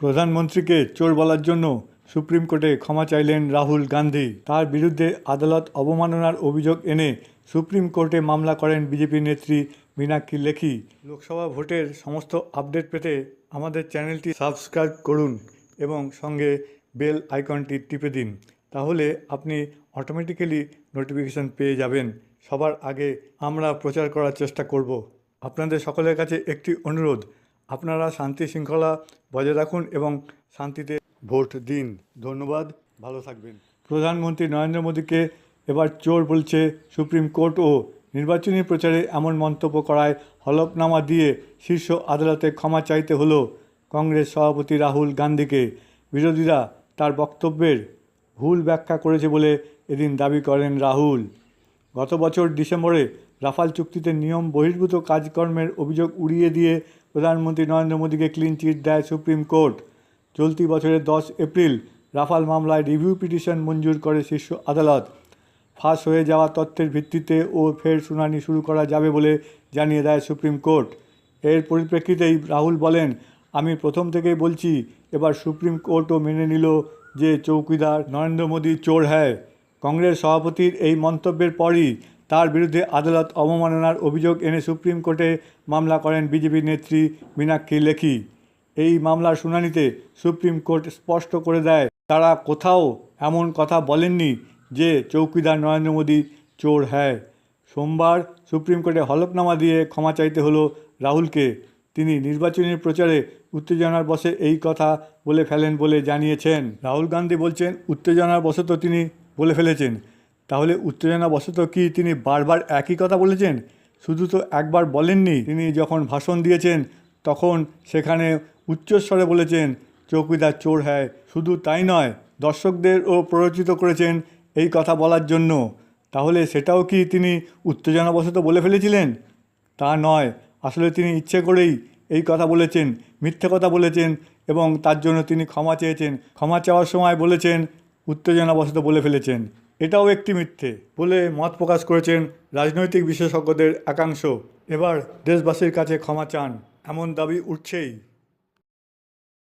প্রধানমন্ত্রীকে চোর বলার জন্য সুপ্রিম কোর্টে ক্ষমা চাইলেন রাহুল গান্ধী। তার বিরুদ্ধে আদালত অবমাননার অভিযোগ এনে সুপ্রিম কোর্টে মামলা করেন বিজেপি নেত্রী মীনাক্ষী লেখি। লোকসভা ভোটের সমস্ত আপডেট পেতে আমাদের চ্যানেলটি সাবস্ক্রাইব করুন এবং সঙ্গে বেল আইকনটি টিপে দিন। তাহলে আপনি অটোমেটিক্যালি নোটিফিকেশন পেয়ে যাবেন। সবার আগে আমরা প্রচার করার চেষ্টা করব। আপনাদের সকলের কাছে একটি অনুরোধ, আপনারা শান্তি শৃঙ্খলা বজায় রাখুন এবং শান্তিতে ভোট দিন। ধন্যবাদ, ভালো থাকবেন। প্রধানমন্ত্রী নরেন্দ্র মোদীকে এবার চোর বলছে সুপ্রিম কোর্ট ও নির্বাচনী প্রচারে এমন মন্তব্য করায় হলফনামা দিয়ে শীর্ষ আদালতে ক্ষমা চাইতে হলো কংগ্রেস সভাপতি রাহুল গান্ধীকে। বিরোধীরা তার বক্তব্যের ভুল ব্যাখ্যা করেছে বলে এদিন দাবি করেন রাহুল। গত বছর ডিসেম্বরে রাফাল চুক্তিতে নিয়ম বহির্ভূত কাজকর্মের অভিযোগ উড়িয়ে দিয়ে প্রধানমন্ত্রী নরেন্দ্র মোদীকে ক্লিন চিট দেয় সুপ্রিম কোর্ট। চলতি বছরের 10 এপ্রিল রাফাল মামলায় রিভিউ পিটিশন মঞ্জুর করে শীর্ষ আদালত। ফাঁস হয়ে যাওয়া তথ্যের ভিত্তিতে ফের শুনানি শুরু করা যাবে বলে জানিয়ে দেয় সুপ্রিম কোর্ট। এর পরিপ্রেক্ষিতেই রাহুল বলেন, আমি প্রথম থেকেই বলছি, এবার সুপ্রিম কোর্টও মেনে নিল যে চৌকিদার নরেন্দ্র মোদী চোর হ্যায়। কংগ্রেস সভাপতির এই মন্তব্যের পরই তার বিরুদ্ধে আদালত অবমাননার অভিযোগ এনে সুপ্রিম কোর্টে মামলা করেন বিজেপি নেত্রী মীনাক্ষী লেখি। এই মামলার শুনানিতে সুপ্রিম কোর্ট স্পষ্ট করে দেয়, তারা কোথাও এমন কথা বলেননি যে চৌকিদার নরেন্দ্র মোদী চোর হ্যায়। সোমবার সুপ্রিম কোর্টে হলফনামা দিয়ে ক্ষমা চাইতে হলো রাহুলকে। তিনি নির্বাচনী প্রচারে উত্তেজনার বশে এই কথা বলে ফেলেন বলে জানিয়েছেন। রাহুল গান্ধী বলছেন, উত্তেজনার বশত তিনি বলে ফেলেছেন। তাহলে উত্তেজনাবশত কি তিনি বারবার একই কথা বলেছেন? শুধু তো একবার বলেননি। তিনি যখন ভাষণ দিয়েছেন তখন সেখানে উচ্চস্বরে বলেছেন চৌকিদার চোর হ্যায়। শুধু তাই নয়, দর্শকদেরও প্ররোচিত করেছেন এই কথা বলার জন্য। তাহলে সেটাও কি তিনি উত্তেজনাবশত বলে ফেলেছিলেন? তা নয়, আসলে তিনি ইচ্ছে করেই এই কথা বলেছেন, মিথ্যে কথা বলেছেন এবং তার জন্য তিনি ক্ষমা চেয়েছেন। ক্ষমা চাওয়ার সময় বলেছেন উত্তেজনাবশত বলে ফেলেছেন। এটাও একটি মিথ্যে বলে মত প্রকাশ করেছেন রাজনৈতিক বিশেষজ্ঞদের একাংশ। এবার দেশবাসীর কাছে ক্ষমা চান, এমন দাবি উঠছেই।